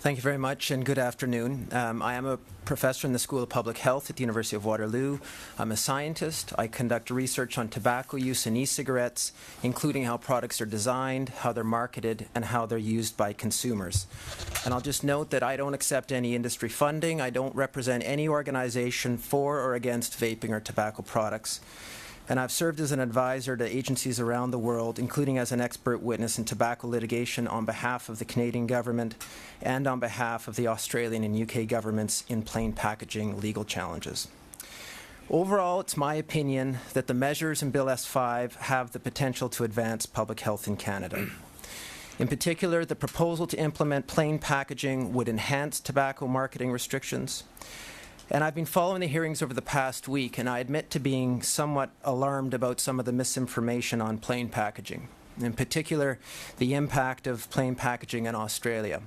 Thank you very much, and good afternoon. I am a professor in the School of Public Health at the University of Waterloo. I'm a scientist. I conduct research on tobacco use in e-cigarettes, including how products are designed, how they're marketed, and how they're used by consumers. And I'll just note that I don't accept any industry funding. I don't represent any organization for or against vaping or tobacco products. And I've served as an advisor to agencies around the world, including as an expert witness in tobacco litigation on behalf of the Canadian government and on behalf of the Australian and UK governments in plain packaging legal challenges. Overall, it's my opinion that the measures in Bill S5 have the potential to advance public health in Canada. In particular, the proposal to implement plain packaging would enhance tobacco marketing restrictions. And I've been following the hearings over the past week, and I admit to being somewhat alarmed about some of the misinformation on plain packaging, in particular, the impact of plain packaging in Australia.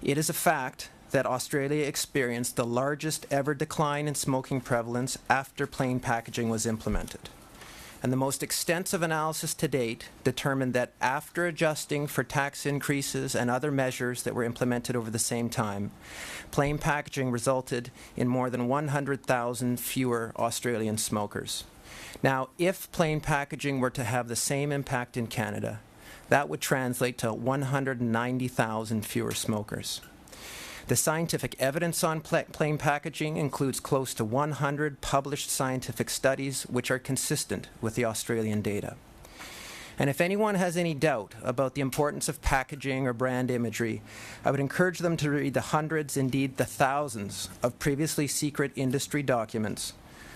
It is a fact that Australia experienced the largest ever decline in smoking prevalence after plain packaging was implemented. And the most extensive analysis to date determined that after adjusting for tax increases and other measures that were implemented over the same time, plain packaging resulted in more than 100,000 fewer Australian smokers. Now, if plain packaging were to have the same impact in Canada, that would translate to 190,000 fewer smokers. The scientific evidence on plain packaging includes close to 100 published scientific studies which are consistent with the Australian data. And if anyone has any doubt about the importance of packaging or brand imagery, I would encourage them to read the hundreds, indeed the thousands, of previously secret industry documents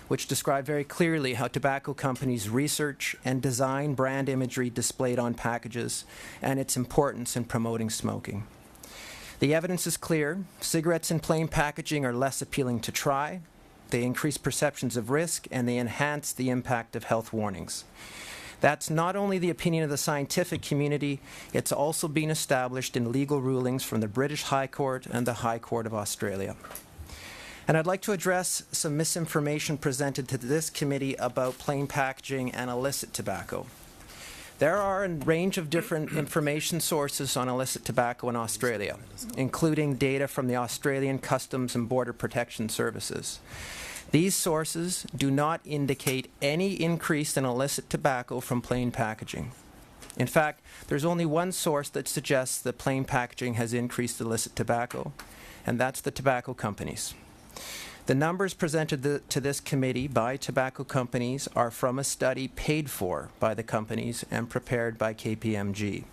which describe very clearly how tobacco companies research and design brand imagery displayed on packages and its importance in promoting smoking. The evidence is clear. Cigarettes in plain packaging are less appealing to try. They increase perceptions of risk, and they enhance the impact of health warnings. That's not only the opinion of the scientific community, it's also been established in legal rulings from the British High Court and the High Court of Australia. And I'd like to address some misinformation presented to this committee about plain packaging and illicit tobacco. There are a range of different information sources on illicit tobacco in Australia, including data from the Australian Customs and Border Protection Services. These sources do not indicate any increase in illicit tobacco from plain packaging. In fact, there's only one source that suggests that plain packaging has increased illicit tobacco, and that's the tobacco companies. The numbers presented to this committee by tobacco companies are from a study paid for by the companies and prepared by KPMG.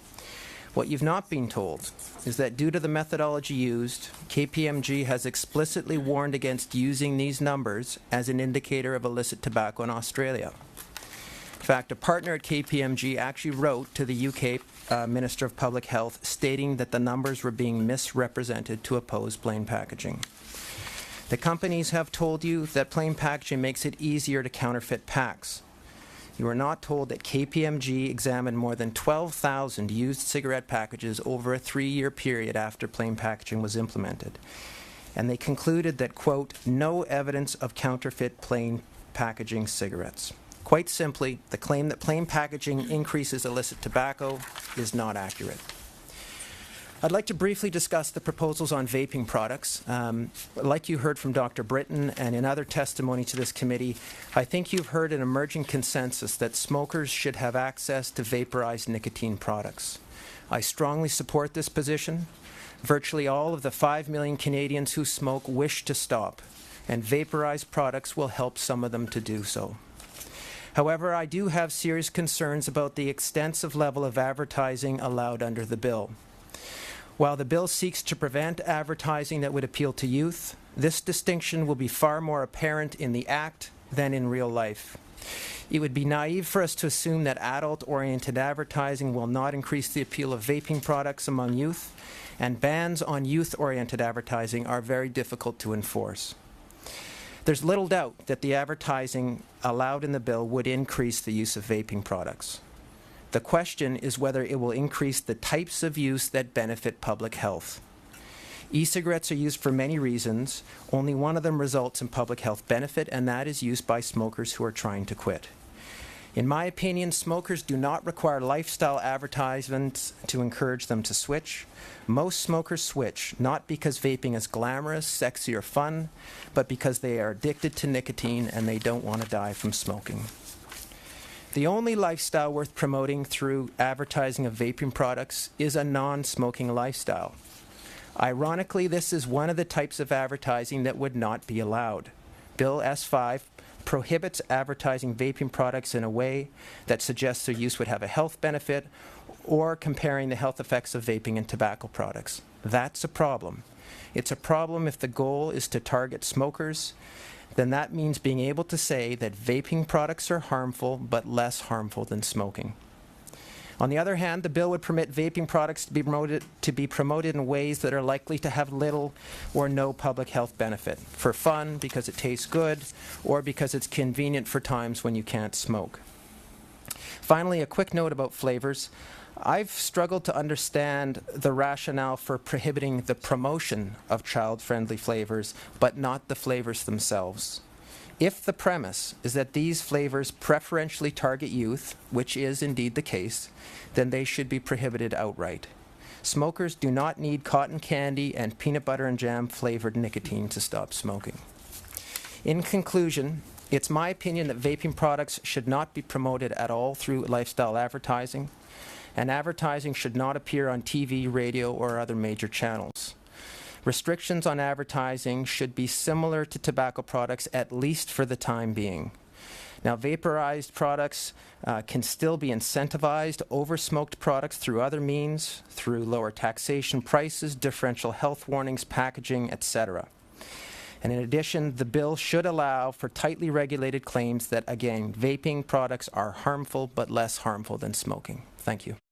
What you've not been told is that due to the methodology used, KPMG has explicitly warned against using these numbers as an indicator of illicit tobacco in Australia. In fact, a partner at KPMG actually wrote to the UK Minister of Public Health stating that the numbers were being misrepresented to oppose plain packaging. The companies have told you that plain packaging makes it easier to counterfeit packs. You are not told that KPMG examined more than 12,000 used cigarette packages over a 3-year period after plain packaging was implemented. And they concluded that, quote, no evidence of counterfeit plain packaging cigarettes. Quite simply, the claim that plain packaging increases illicit tobacco is not accurate. I'd like to briefly discuss the proposals on vaping products. Like you heard from Dr. Britton and in other testimony to this committee, I think you've heard an emerging consensus that smokers should have access to vaporized nicotine products. I strongly support this position. Virtually all of the 5 million Canadians who smoke wish to stop, and vaporized products will help some of them to do so. However, I do have serious concerns about the extensive level of advertising allowed under the bill. While the bill seeks to prevent advertising that would appeal to youth, this distinction will be far more apparent in the Act than in real life. It would be naive for us to assume that adult-oriented advertising will not increase the appeal of vaping products among youth, and bans on youth-oriented advertising are very difficult to enforce. There's little doubt that the advertising allowed in the bill would increase the use of vaping products. The question is whether it will increase the types of use that benefit public health. E-cigarettes are used for many reasons. Only one of them results in public health benefit, and that is use by smokers who are trying to quit. In my opinion, smokers do not require lifestyle advertisements to encourage them to switch. Most smokers switch not because vaping is glamorous, sexy, or fun, but because they are addicted to nicotine and they don't want to die from smoking. The only lifestyle worth promoting through advertising of vaping products is a non-smoking lifestyle. Ironically, this is one of the types of advertising that would not be allowed. Bill S-5 prohibits advertising vaping products in a way that suggests their use would have a health benefit or comparing the health effects of vaping and tobacco products. That's a problem. It's a problem if the goal is to target smokers. Then that means being able to say that vaping products are harmful but less harmful than smoking. On the other hand, the bill would permit vaping products to be promoted in ways that are likely to have little or no public health benefit. For fun, because it tastes good, or because it's convenient for times when you can't smoke. Finally, a quick note about flavors. I've struggled to understand the rationale for prohibiting the promotion of child-friendly flavors, but not the flavors themselves. If the premise is that these flavors preferentially target youth, which is indeed the case, then they should be prohibited outright. Smokers do not need cotton candy and peanut butter and jam flavored nicotine to stop smoking. In conclusion, it's my opinion that vaping products should not be promoted at all through lifestyle advertising, and advertising should not appear on TV, radio, or other major channels. Restrictions on advertising should be similar to tobacco products, at least for the time being. Now, vaporized products can still be incentivized over smoked products through other means, through lower taxation prices, differential health warnings, packaging, etc. And in addition, the bill should allow for tightly regulated claims that, again, vaping products are harmful but less harmful than smoking. Thank you.